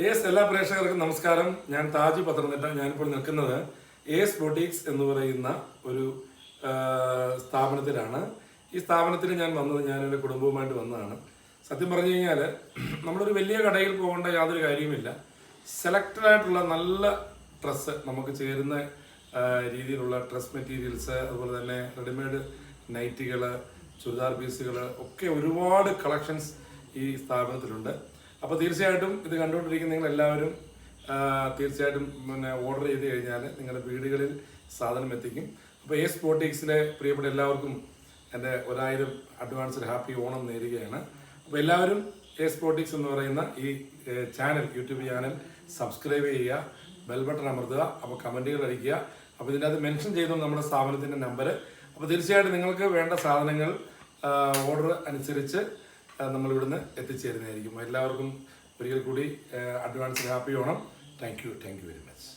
എല്ലാ പ്രേക്ഷകർക്കും നമസ്കാരം. ഞാൻ താജ് പത്തനംതിട്ട. ഞാനിപ്പോൾ നിൽക്കുന്നത് എസ് ബൊട്ടീക്സ് എന്ന് പറയുന്ന ഒരു സ്ഥാപനത്തിലാണ്. ഈ സ്ഥാപനത്തിൽ ഞാൻ വന്നത് ഞാൻ എൻ്റെ കുടുംബവുമായിട്ട് വന്നതാണ്. സത്യം പറഞ്ഞു കഴിഞ്ഞാൽ നമ്മളൊരു വലിയ കടയിൽ പോകേണ്ട യാതൊരു കാര്യവുമില്ല. സെലക്റ്റഡ് ആയിട്ടുള്ള നല്ല ഡ്രസ്സ്, നമുക്ക് ചേരുന്ന രീതിയിലുള്ള ഡ്രസ് മെറ്റീരിയൽസ്, അതുപോലെ തന്നെ റെഡിമെയ്ഡ് നൈറ്റികൾ, ചുരിദാർ പീസുകൾ ഒക്കെ ഒരുപാട് കളക്ഷൻസ് ഈ സ്ഥാപനത്തിലുണ്ട്. അപ്പോൾ തീർച്ചയായിട്ടും ഇത് കണ്ടുകൊണ്ടിരിക്കുന്ന നിങ്ങളെല്ലാവരും തീർച്ചയായിട്ടും ഓർഡർ ചെയ്ത് കഴിഞ്ഞാൽ നിങ്ങളുടെ വീടുകളിൽ സാധനം എത്തിക്കും. അപ്പോൾ എസ് ബൊട്ടീക്സിലെ പ്രിയപ്പെട്ട എല്ലാവർക്കും എൻ്റെ 1000 അഡ്വാൻസ്ഡ് ഹാപ്പി ഓണം നേരുകയാണ്. അപ്പോൾ എല്ലാവരും എസ് ബൊട്ടീക്സ് എന്ന് പറയുന്ന ഈ ചാനൽ, യൂട്യൂബ് ചാനൽ സബ്സ്ക്രൈബ് ചെയ്യുക, ബെൽ ബട്ടൺ അമർത്തുക, അപ്പോൾ കമൻറ്റുകൾ അടിക്കുക. അപ്പോൾ ഇതിനകത്ത് മെൻഷൻ ചെയ്തു നമ്മുടെ സ്ഥാപനത്തിൻ്റെ നമ്പർ. അപ്പോൾ തീർച്ചയായിട്ടും നിങ്ങൾക്ക് വേണ്ട സാധനങ്ങൾ ഓർഡർ അനുസരിച്ച് നമ്മളിവിടുന്ന് എത്തിച്ചേരുന്നതായിരിക്കും. എല്ലാവർക്കും ഒരിക്കൽ കൂടി advance happy Onam. Thank you very much.